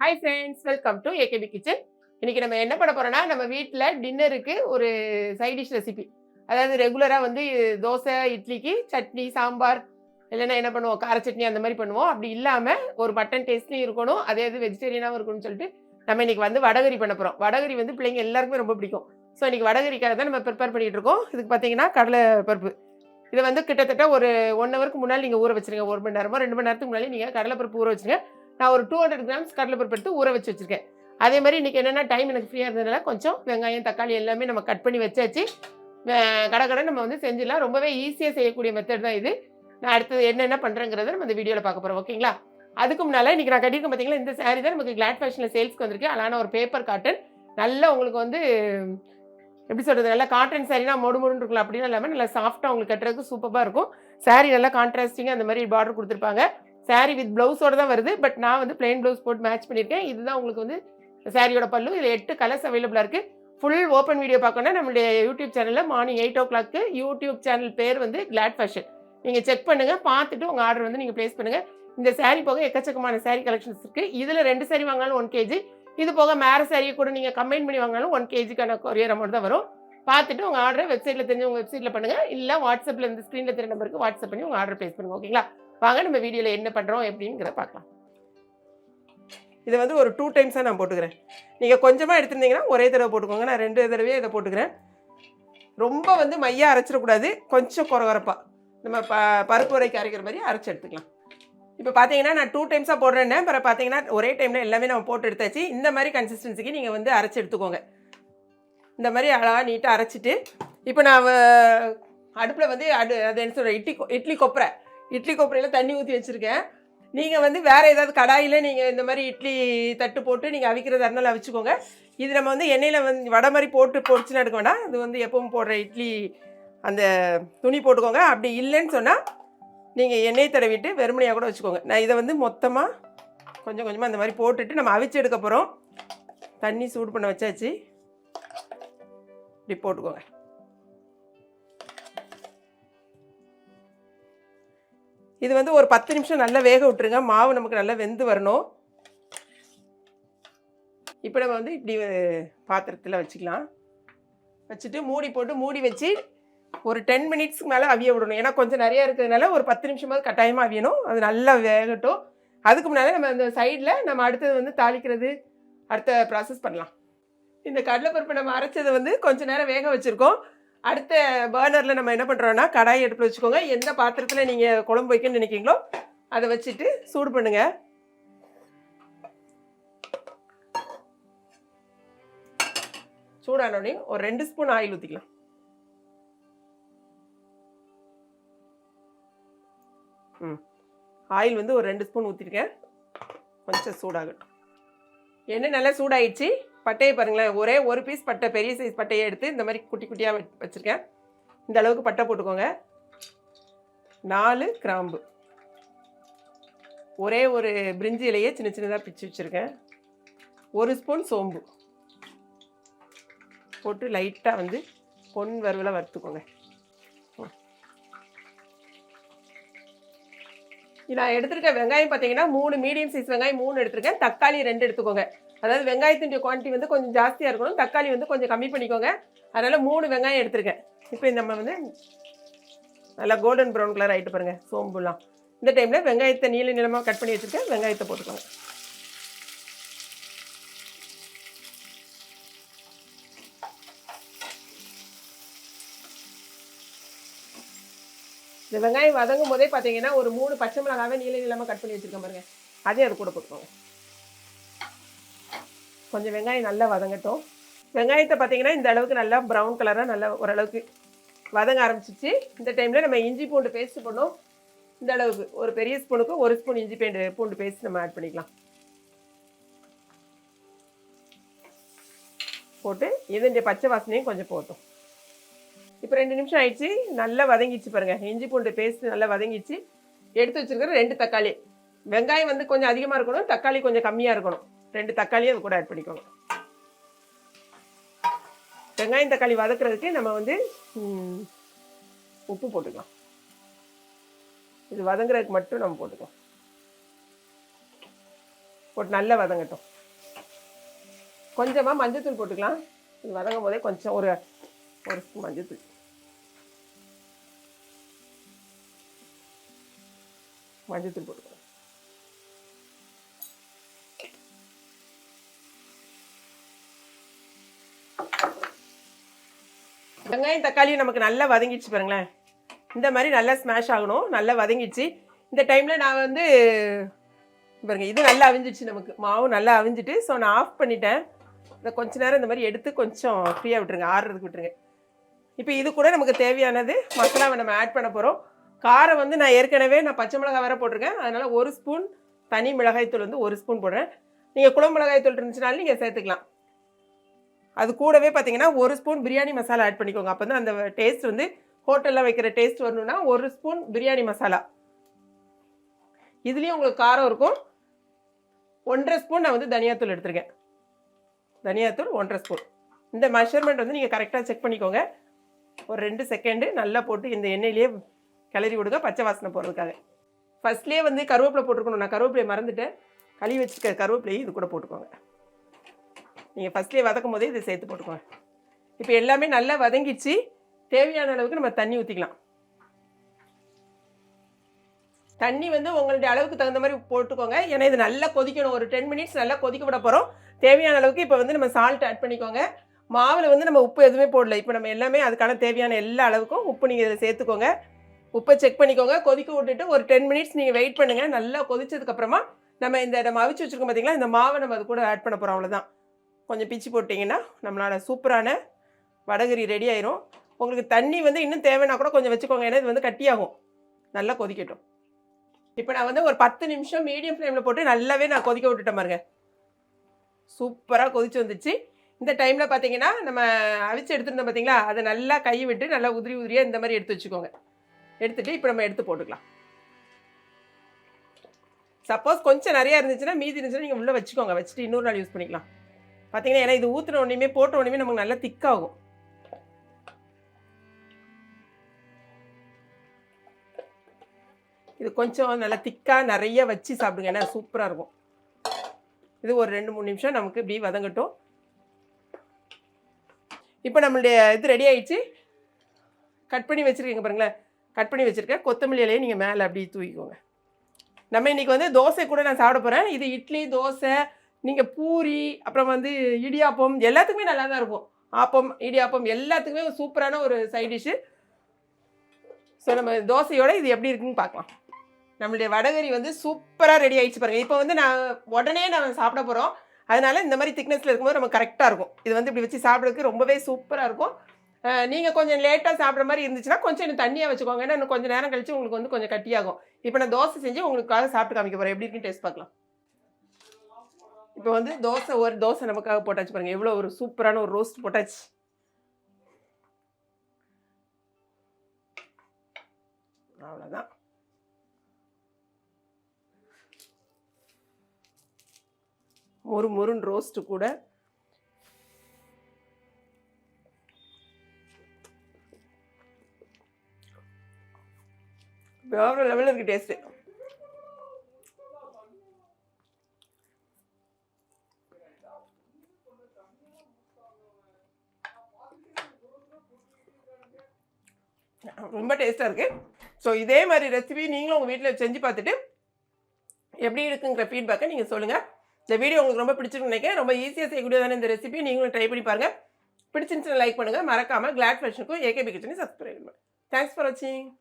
Hi friends, welcome to AKP kitchen. இன்னைக்கு நம்ம என்ன பண்ண போறோம்னா, நம்ம வீட்ல டின்னருக்கு ஒரு சைட் டிஷ் ரெசிபி. அதாவது ரெகுலரா வந்து தோசை, இட்லிக்கு சட்னி, சாம்பார் இல்லைன்னா என்ன பண்ணுவோம், கார சட்னி அந்த மாதிரி பண்ணுவோம். அப்படி இல்லாம ஒரு மட்டன் டேஸ்ட்லயும் இருக்கணும், அதே இது வெஜிடேரியனாவும் இருக்கணும்னு சொல்லிட்டு நம்ம இன்னைக்கு வந்து வடகரி பண்ண போறோம். வடகரி வந்து பிள்ளைங்க எல்லாருக்குமே ரொம்ப பிடிக்கும். ஸோ இன்னைக்கு வடகரிக்காக தான் நம்ம ப்ரிப்பேர் பண்ணிட்டு இருக்கோம். இதுக்கு பார்த்தீங்கன்னா கடலை பருப்பு. இத வந்து கிட்டத்தட்ட ஒரு 1 ஹவருக்கு முன்னாடி நீங்க ஊற வச்சுருங்க. 1 மணி நேரமோ, 2 மணி நேரத்துக்கு முன்னாடி நீங்க கடலை பருப்பு ஊற வச்சுருங்க. நான் ஒரு 200 கிராம்ஸ் கடலை பருப்பு எடுத்து ஊற வச்சு வச்சிருக்கேன். அதே மாரி இன்னைக்கு என்னன்னா டைம் எனக்கு ஃப்ரீயா இருந்ததுனால கொஞ்சம் வெங்காயம், தக்காளி எல்லாமே நம்ம கட் பண்ணி வச்சாச்சு. கடகடன்னு நம்ம வந்து செஞ்சிடலாம். ரொம்பவே ஈஸியா செய்யக்கூடிய மெத்தட் தான் இது. நான் அடுத்தது என்னென்ன பண்றேங்கிறத நம்ம இந்த வீடியோல பார்க்க போறோம். ஓகேங்களா? அதுக்கு முன்னால இன்னைக்கு நான் கட்டியிருக்கேன் பார்த்தீங்களா, இந்த சாரி தான் நமக்கு கிளாட் ஃபேஷன்ல சேல்ஸ்க்கு வந்திருக்கு. அழகான ஒரு பேப்பர் காட்டன். நல்லா உங்களுக்கு வந்து எப்படி சொல்றது? நல்லா காட்டன் சாரீனா மொடு மொடுன்னு இருக்கும்ல, அப்படிலாம் இல்லாம நல்லா சாஃப்ட்டா உங்களுக்கு கட்டுறதுக்கு சூப்பர்பா இருக்கும். சாரி நல்லா கான்ட்ராஸ்டிங்கா அந்த மாரி பார்டர் குடுத்துருப்பாங்க. சாரி வித் ப்ளவுஸோட தான் வருது. பட் நான் வந்து பிளெயின் ப்ளவுஸ் போட்டு மேட்ச் பண்ணியிருக்கேன். இதுதான் உங்களுக்கு வந்து சாரியோட பல்லு. இதுல 8 கலர்ஸ் அவைலபிளா இருக்கு. ஃபுல் ஓப்பன் வீடியோ பார்க்கணும்னா நம்மளுடைய யூடியூப் சேனல்ல மார்னிங் 8:00 யூடியூப் சேனல் பேர் வந்து கிளாட் ஃபேஷன். நீங்க செக் பண்ணுங்க. பார்த்துட்டு உங்க ஆர்டர் வந்து நீங்க பிளேஸ் பண்ணுங்க. இந்த சாரி போக எக்கச்சக்கமான சாரி கலெக்ஷன்ஸ் இருக்கு. இதுல 2 சாரி வாங்கினாலும் 1 கேஜி. இது போக மேர சாரிய கூட நீங்க கம்பைன் பண்ணி வாங்கினாலும் 1 கேஜிக்கான கொரியர் அமௌண்ட் தான் வரும். பார்த்துட்டு உங்க ஆர்டர வெப்சைட்ல தெரிஞ்சவங்க வெப்சைட்ல பண்ணுங்க. இல்ல WhatsAppல இந்த ஸ்க்ரீன்ல தெரிய நம்பருக்கு வாட்ஸ்அப் பண்ணி உங்க ஆர்டர் பிளேஸ் பண்ணுங்க. ஓகேங்களா? வாங்க நம்ம வீடியோல என்ன பண்றோம் எப்படிங்கிறத பார்க்கலாம். இத வந்து ஒரு 2 டைம்ஸா நான் போட்டுக்கிறேன். நீங்க கொஞ்சமா எடுத்திருந்தீங்கன்னா ஒரே தடவ போட்டுக்கோங்க. நான் 2 தடவையா இத போட்டுக்கிறேன். ரொம்ப வந்து மையா அரைச்சிடக்கூடாது. கொஞ்சம் கொரகொரப்பா. நம்ம பருப்பு வடைக்கு அரைக்கிற மாரி அரைச்சு எடுத்துக்கலாம். இப்ப பார்த்தீங்கன்னா, நான் 2 டைம்ஸா போடுறேன்னேன். அப்புறம் பார்த்தீங்கன்னா, ஒரே டைம்ல எல்லாமே நம்ம போட்டு எடுத்தாச்சு. இந்த மாரி கன்சிஸ்டன்சிக்கு நீங்க வந்து அரைச்சு எடுத்துக்கோங்க. இந்த மாரி அழகா நீட்டா அரைச்சிட்டு, இப்ப நான் அடுப்புல வந்து அது என்ன சொல்றது, இட்லி கொப்பரை. இட்லி கொப்பரையில தண்ணி ஊத்தி வச்சிருக்கேன். நீங்க வந்து வேற ஏதாவது கடாயில நீங்க இந்த மாரி இட்லி தட்டு போட்டு நீங்க அவிக்கிறதா இருந்தாலும் அவிச்சுக்கோங்க. இது நம்ம வந்து எண்ணெயில வந்து வடை மாரி போட்டு பொரிச்சுலாம் எடுக்க வேண்டாம். இது வந்து எப்பவும் போடுற இட்லி அந்த துணி போட்டுக்கோங்க. அப்படி இல்லைன்னு சொன்னா, நீங்க எண்ணெய் தடவிட்டு வெறுமனையா கூட வச்சுக்கோங்க. நான் இத வந்து மொத்தமா கொஞ்சம் கொஞ்சமா இந்த மாரி போட்டுட்டு நம்ம அவிச்சு எடுக்க போறோம். தண்ணி சூடு பண்ண வச்சாச்சு. இப்படி போட்டுக்கோங்க. இது வந்து ஒரு 10 நிமிஷம் நல்லா வேக விட்டுருங்க. மாவு நமக்கு நல்லா வெந்து வரணும். இப்போ நம்ம வந்து இப்படி பாத்திரத்தில் வச்சுக்கலாம். வச்சுட்டு மூடி போட்டு மூடி வச்சு ஒரு 10 மினிட்ஸ்க்கு மேலே அவிய விடணும். ஏன்னா கொஞ்சம் நிறையா இருக்கிறதுனால ஒரு 10 நிமிஷமாவது கட்டாயமாக அவியணும். அது நல்லா வேகட்டும். அதுக்கு முன்னாலே நம்ம அந்த சைடில் நம்ம அடுத்தது வந்து தாளிக்கிறது அடுத்த ப்ராசஸ் பண்ணலாம். இந்த கடலைப்பருப்பு நம்ம அரைச்சதை வந்து கொஞ்சம் நேரம் வேக வச்சுருக்கோம். அடுத்த பர்னரில் நம்ம என்ன பண்ணுறோன்னா, கடாயை அடுப்பில் வச்சுக்கோங்க. எந்த பாத்திரத்தில் நீங்கள் குழம்பு வைக்கணும்னு நினைக்கிறீங்களோ அதை வச்சுட்டு சூடு பண்ணுங்க. சூடானோடனே ஒரு 2 ஸ்பூன் ஆயில் ஊற்றிக்கலாம். ஆயில் வந்து ஒரு 2 ஸ்பூன் ஊற்றிருக்கேன். கொஞ்சம் சூடாகட்டும். எண்ணெய் நல்லா சூடாயிடுச்சு. பட்டையை பாருங்களேன், ஒரே ஒரு பீஸ் பட்டை, பெரிய சைஸ் பட்டையை எடுத்து இந்த மாதிரி குட்டி குட்டியாக வச்சுருக்கேன். இந்த அளவுக்கு பட்டை போட்டுக்கோங்க. 4 கிராம்பு, ஒரே ஒரு பிரிஞ்சி இலையை சின்ன சின்னதாக பிச்சு வச்சுருக்கேன். 1 ஸ்பூன் சோம்பு போட்டு லைட்டாக வந்து பொன் வறுவலாக வறுத்துக்கோங்க. நான் எடுத்துருக்க வெங்காயம் பார்த்தீங்கன்னா 3 மீடியம் சைஸ் வெங்காயம் 3 எடுத்துருக்கேன். தக்காளி 2 எடுத்துக்கோங்க. அதாவது வெங்காயத்தினுடைய குவான்டிட்டி வந்து கொஞ்சம் ஜாஸ்தியாக இருக்கணும். தக்காளி வந்து கொஞ்சம் கம்மி பண்ணிக்கோங்க. அதனால் 3 வெங்காயம் எடுத்துருக்கேன். இப்போ நம்ம வந்து நல்லா கோல்டன் ப்ரௌன் கலர் ஆகிட்டு பாருங்கள் சோம்புலாம். இந்த டைமில் வெங்காயத்தை நீள நீளமாக கட் பண்ணி வச்சுருக்கேன். வெங்காயத்தை போட்டுக்கோங்க. இந்த வெங்காயம் வதங்கும் போதே பார்த்தீங்கன்னா ஒரு 3 பச்சை மிளகாவே நீள நீளமாக கட் பண்ணி வச்சுருக்கேன் பாருங்க. அதே அது கூட போட்டுக்கோங்க. கொஞ்சம் வெங்காயம் நல்லா வதங்கட்டும். வெங்காயத்தை பார்த்தீங்கன்னா இந்த அளவுக்கு நல்லா ப்ரௌன் கலராக நல்லா ஓரளவுக்கு வதங்க ஆரம்பிச்சிச்சு. இந்த டைமில் நம்ம இஞ்சி பூண்டு பேஸ்ட் பண்ணோம். இந்த அளவுக்கு ஒரு பெரிய ஸ்பூனுக்கு 1 ஸ்பூன் இஞ்சி பூண்டு பேஸ்ட் நம்ம ஆட் பண்ணிக்கலாம். போட்டு இதனுடைய பச்சை வாசனையும் கொஞ்சம் போட்டோம். இப்போ 2 நிமிஷம் ஆயிடுச்சு. நல்லா வதங்கிச்சு பாருங்கள். இஞ்சி பூண்டு பேஸ்ட் நல்லா வதங்கிச்சு. எடுத்து வச்சுருக்கிற 2 தக்காளி. வெங்காயம் வந்து கொஞ்சம் அதிகமாக இருக்கணும், தக்காளி கொஞ்சம் கம்மியாக இருக்கணும். 2 தக்காளியும் அது கூட ஆட் பண்ணிக்கோங்க. வெங்காயம் தக்காளி வதக்குறதுக்கு நம்ம வந்து உப்பு போட்டுக்கலாம். இது வதங்குறதுக்கு மட்டும் நம்ம போட்டுக்கலாம். போட்டு நல்லா வதங்கட்டும். கொஞ்சமாக மஞ்சத்தூள் போட்டுக்கலாம். இது வதங்கும் போதே கொஞ்சம் ஒரு ஸ்பூன் மஞ்சத்தூள். போட்டுக்கலாம். வெங்காயம் தக்காளியும் நமக்கு நல்லா வதங்கிடுச்சு பாருங்களேன். இந்த மாதிரி நல்லா ஸ்மாஷ் ஆகணும். நல்லா வதங்கிடுச்சு. இந்த டைமில் நான் வந்து பாருங்க இது நல்லா அவிஞ்சிடுச்சு. நமக்கு மாவு நல்லா அவிஞ்சிட்டு ஸோ நான் ஆஃப் பண்ணிட்டேன். இதை கொஞ்ச நேரம் இந்த மாதிரி எடுத்து கொஞ்சம் ஃப்ரீயாக விட்டுருங்க, ஆறுறதுக்கு விட்டுருங்க. இப்போ இது கூட நமக்கு தேவையானது மசாலாவை நம்ம ஆட் பண்ண போகிறோம். காரம் வந்து நான் ஏற்கனவே பச்சை மிளகாய் வேறு போட்டிருக்கேன். அதனால் 1 ஸ்பூன் தனி மிளகாய்த்தூள் வந்து 1 ஸ்பூன் போடுறேன். நீங்கள் குழம்பு மிளகாய்த்தூள் இருந்துச்சுனாலும் நீங்கள் சேர்த்துக்கலாம். அது கூடவே பார்த்தீங்கன்னா 1 ஸ்பூன் பிரியாணி மசாலா ஆட் பண்ணிக்கோங்க. அப்போ தான் அந்த டேஸ்ட் வந்து ஹோட்டலில் வைக்கிற டேஸ்ட் வரணும்னா 1 ஸ்பூன் பிரியாணி மசாலா. இதுலேயும் உங்களுக்கு காரம் இருக்கும். 1.5 ஸ்பூன் நான் வந்து தனியாத்தூள் எடுத்துருக்கேன். தனியாத்தூள் 1.5 ஸ்பூன். இந்த மெஷர்மெண்ட் வந்து நீங்கள் கரெக்டாக செக் பண்ணிக்கோங்க. ஒரு 2 செகண்டு நல்லா போட்டு இந்த எண்ணெயிலேயே கிளறி விடுங்க, பச்சை வாசனை போடுறதுக்காக. ஃபர்ஸ்ட்லேயே வந்து கருவேப்பிலை போட்டுருக்கணும். நான் கருவேப்பிலையை மறந்துட்டேன். கழுவி வச்சுருக்க கருவேப்பிலையை இது கூட போட்டுக்கோங்க. நீங்கள் ஃபஸ்ட்லேயே வதக்கும் போதே இதை சேர்த்து போட்டுக்கோங்க. இப்போ எல்லாமே நல்லா வதங்கிச்சு. தேவையான அளவுக்கு நம்ம தண்ணி ஊற்றிக்கலாம். தண்ணி வந்து உங்களுடைய அளவுக்கு தகுந்த மாதிரி போட்டுக்கோங்க. ஏன்னா இது நல்லா கொதிக்கணும். ஒரு 10 மினிட்ஸ் நல்லா கொதிக்க விட போகிறோம். தேவையான அளவுக்கு இப்போ வந்து நம்ம சால்ட் ஆட் பண்ணிக்கோங்க. மாவில் வந்து நம்ம உப்பு எதுவுமே போடல. இப்போ நம்ம எல்லாமே அதுக்கான தேவையான எல்லா அளவுக்கும் உப்பு நீங்கள் இதில் சேர்த்துக்கோங்க. உப்பை செக் பண்ணிக்கோங்க. கொதிக்க விட்டுட்டு ஒரு 10 மினிட்ஸ் நீங்கள் வெயிட் பண்ணுங்கள். நல்லா கொதிச்சதுக்கப்புறமா நம்ம அவிச்சு வச்சுருக்கோம் பார்த்தீங்களா, இந்த மாவை நம்ம அது கூட ஆட் பண்ண போகிறோம். அவ்வளோதான். கொஞ்சம் பிச்சு போட்டிங்கன்னா நம்மளோட சூப்பரான வடகரி ரெடி ஆயிரும். உங்களுக்கு தண்ணி வந்து இன்னும் தேவைன்னா கூட கொஞ்சம் வச்சுக்கோங்க. ஏன்னா இது வந்து கட்டியாகும். நல்லா கொதிக்கட்டும். இப்போ நான் வந்து ஒரு 10 நிமிஷம் மீடியம் ஃப்ளேமில் போட்டு நல்லாவே நான் கொதிக்க விட்டுட்டேன் பாருங்க. சூப்பராக கொதிச்சு வந்துச்சு. இந்த டைமில் பார்த்தீங்கன்னா நம்ம அவிச்சு எடுத்துருந்தோம் பார்த்தீங்களா, அதை நல்லா கை விட்டு நல்லா உதிரி உதிரியாக இந்த மாதிரி எடுத்து வச்சுக்கோங்க. எடுத்துகிட்டு இப்போ நம்ம எடுத்து போட்டுக்கலாம். சப்போஸ் கொஞ்சம் நிறையா இருந்துச்சுன்னா மீதி இருந்துச்சுன்னா நீங்கள் உள்ளே வச்சுக்கோங்க. வச்சுட்டு இன்னொரு நாள் யூஸ் பண்ணிக்கலாம். பார்த்தீங்கன்னா ஏன்னா இது ஊற்றின உடனே போட்ட உடனே நமக்கு நல்லா திக்காகும். இது கொஞ்சம் நல்லா திக்காக நிறைய வச்சு சாப்பிடுங்க. ஏன்னா சூப்பராக இருக்கும். இது ஒரு 2-3 நிமிஷம் நமக்கு இப்படி வதங்கட்டும். இப்போ நம்மளுடைய இது ரெடி ஆயிடுச்சு. கட் பண்ணி வச்சுருக்கீங்க பாருங்களேன். கட் பண்ணி வச்சுருக்கேன் கொத்தமல்லி இலையை நீங்கள் மேலே அப்படி தூக்கிக்கோங்க. நம்ம இன்றைக்கி வந்து தோசை கூட நான் சாப்பிட போகிறேன். இது இட்லி, தோசை, நீங்கள் பூரி, அப்புறம் வந்து இடியாப்பம் எல்லாத்துக்குமே நல்லா தான் இருக்கும். ஆப்பம், இடியாப்பம் எல்லாத்துக்குமே சூப்பரான ஒரு சைட் டிஷ்ஷு. ஸோ நம்ம தோசையோட இது எப்படி இருக்குன்னு பார்க்கலாம். நம்மளுடைய வடகரி வந்து சூப்பராக ரெடி ஆகிடுச்சு பாருங்கள். இப்போ வந்து உடனே நான் சாப்பிட போகிறோம். அதனால் இந்த மாதிரி திக்னஸில் இருக்கும்போது நம்ம கரெக்டாக இருக்கும். இது வந்து இப்படி வச்சு சாப்பிட்றதுக்கு ரொம்பவே சூப்பராக இருக்கும். நீங்கள் கொஞ்சம் லேட்டாக சாப்பிட்ற மாதிரி இருந்துச்சுன்னா கொஞ்சம் இன்னும் தண்ணியாக வச்சுக்கோங்க. ஏன்னா இன்னும் கொஞ்சம் நேரம் கழிச்சு உங்களுக்கு வந்து கொஞ்சம் கட்டியாகும். இப்போ நான் தோசை செஞ்சு உங்களுக்காக சாப்பிட்டு காமிக்க போகிறேன். எப்படி இருக்குன்னு டேஸ்ட் பார்க்கலாம். இப்போ வந்து ஒரு தோசை நமக்காக போட்டாச்சு பாருங்கள். எவ்வளோ ஒரு சூப்பரான ஒரு ரோஸ்ட் போட்டாச்சு. அவ்வளோதான். முருன்னு ரோஸ்ட்டு கூட வேற லெவலில் இருக்குது டேஸ்ட்டு. ரொம்ப டேஸ்ட்டாக இருக்குது. ஸோ இதே மாதிரி ரெசிபி நீங்களும் உங்கள் வீட்டில் செஞ்சு பார்த்துட்டு எப்படி இருக்குங்கிற ஃபீட்பேக்கை நீங்கள் சொல்லுங்கள். இந்த வீடியோ உங்களுக்கு ரொம்ப பிடிச்சிருக்குன்னு நினைக்கிறேன். ரொம்ப ஈஸியாக செய்யக்கூடியதான இந்த ரெசிபி நீங்களும் ட்ரை பண்ணி பாருங்கள். பிடிச்சிருந்துச்சுன்னா லைக் பண்ணுங்கள். மறக்காமல் கிளாட் ஃபேஷனுக்கும் ஏகேபி கிச்சனையும் சப்ஸ்கிரைப் பண்ணுங்கள். தேங்க்ஸ் ஃபார் வாட்சிங்.